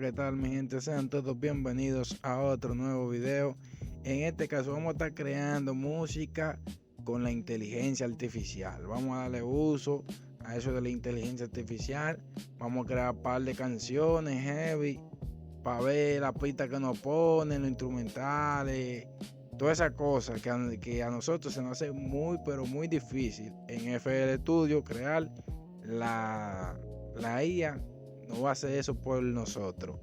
¿qué tal mi gente? Sean todos bienvenidos a otro nuevo video. En este caso vamos a estar creando música con la inteligencia artificial. Vamos a darle uso a eso de la inteligencia artificial. Vamos a crear un par de canciones heavy para ver la pista que nos ponen, los instrumentales, todas esas cosas que a nosotros se nos hace muy pero muy difícil en FL Studio crear la IA. No va a hacer eso por nosotros.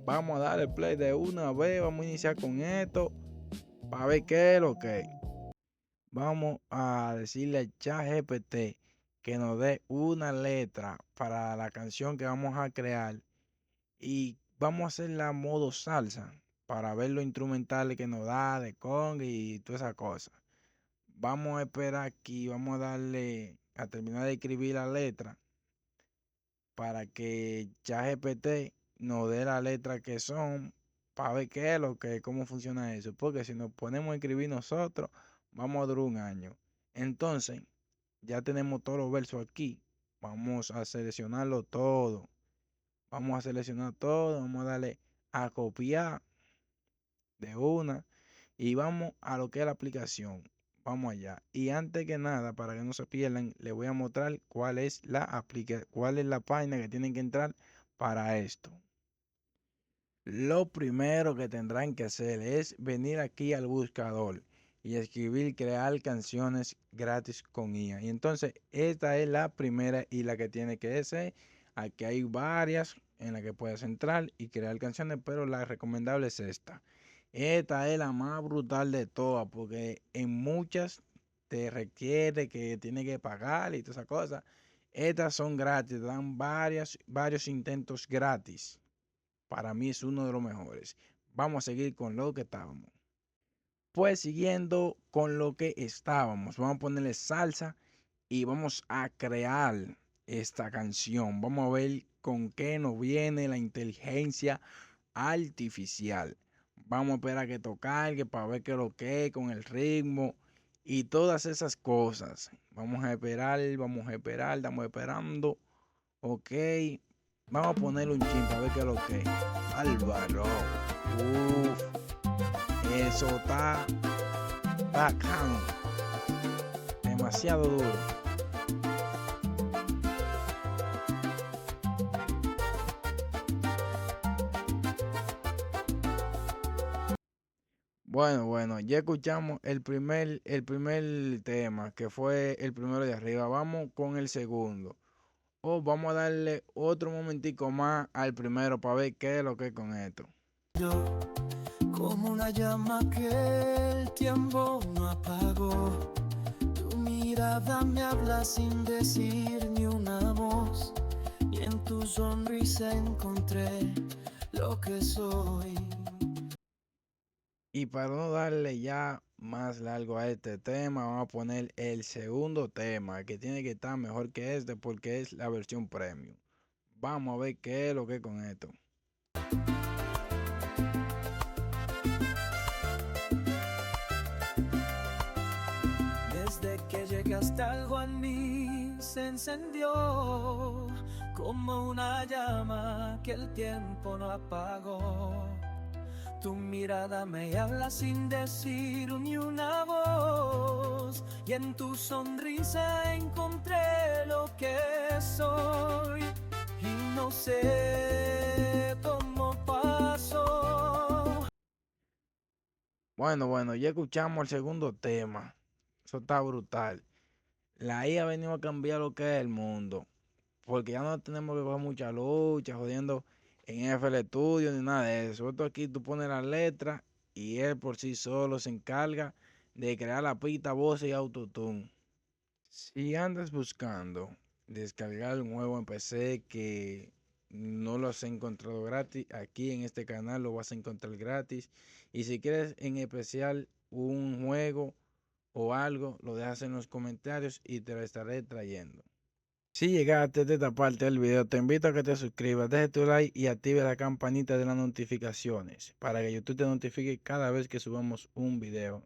Vamos a darle play de una vez. Vamos a iniciar con esto para ver qué es lo que es. Vamos a decirle a ChatGPT que nos dé una letra para la canción que vamos a crear y vamos a hacerla a modo salsa para ver los instrumentales que nos da de conga y todas esas cosas. Vamos a esperar aquí, vamos a darle a terminar de escribir la letra para que ChatGPT nos dé la letra que son, para ver qué es lo que, cómo funciona eso. Porque si nos ponemos a escribir nosotros, vamos a durar un año. Entonces, ya tenemos todos los versos aquí. Vamos a seleccionarlo todo. Vamos a seleccionar todo. Vamos a darle a copiar de una. Y vamos a lo que es la aplicación. Vamos allá. Y antes que nada, para que no se pierdan, les voy a mostrar cuál es la página que tienen que entrar para esto. Lo primero que tendrán que hacer es venir aquí al buscador y escribir crear canciones gratis con IA. Y entonces esta es la primera y la que tiene que ser. Aquí hay varias en las que puedes entrar y crear canciones, pero la recomendable es esta. Esta es la más brutal de todas porque en muchas te requiere que tienes que pagar y todas esas cosas. Estas son gratis, dan varios intentos gratis. Para mí es uno de los mejores. Vamos a seguir con lo que estábamos. Pues siguiendo con lo que estábamos, vamos a ponerle salsa y vamos a crear esta canción. Vamos a ver con qué nos viene la inteligencia artificial. Vamos a esperar a que toque para ver qué es lo que es con el ritmo y todas esas cosas. Vamos a esperar, estamos esperando. Ok, vamos a ponerle un chin para ver qué es lo que es. Álvaro, uff, eso está bacano, demasiado duro. Bueno, ya escuchamos el primer tema, que fue el primero de arriba. Vamos con el segundo. O vamos a darle otro momentico más al primero para ver qué es lo que es con esto. Yo, como una llama que el tiempo no apagó. Tu mirada me habla sin decir ni una voz. Y en tu sonrisa encontré lo que soy. Y para no darle ya más largo a este tema, vamos a poner el segundo tema, que tiene que estar mejor que este porque es la versión premium. Vamos a ver qué es lo que es con esto. Desde que llegaste algo en mí se encendió como una llama que el tiempo no apagó. Tu mirada me habla sin decir ni una voz, y en tu sonrisa encontré lo que soy, y no sé cómo pasó. Bueno, ya escuchamos el segundo tema. Eso está brutal. La IA ha venido a cambiar lo que es el mundo. Porque ya no tenemos que coger mucha lucha, jodiendo en FL Studio ni nada de eso. Esto aquí tú pones la letra y él por sí solo se encarga de crear la pista, voz y autotune. Si andas buscando descargar un juego en PC que no lo has encontrado gratis, aquí en este canal lo vas a encontrar gratis. Y si quieres en especial un juego o algo, lo dejas en los comentarios y te lo estaré trayendo. Si llegaste a esta parte del video, te invito a que te suscribas, deje tu like y active la campanita de las notificaciones para que YouTube te notifique cada vez que subamos un video.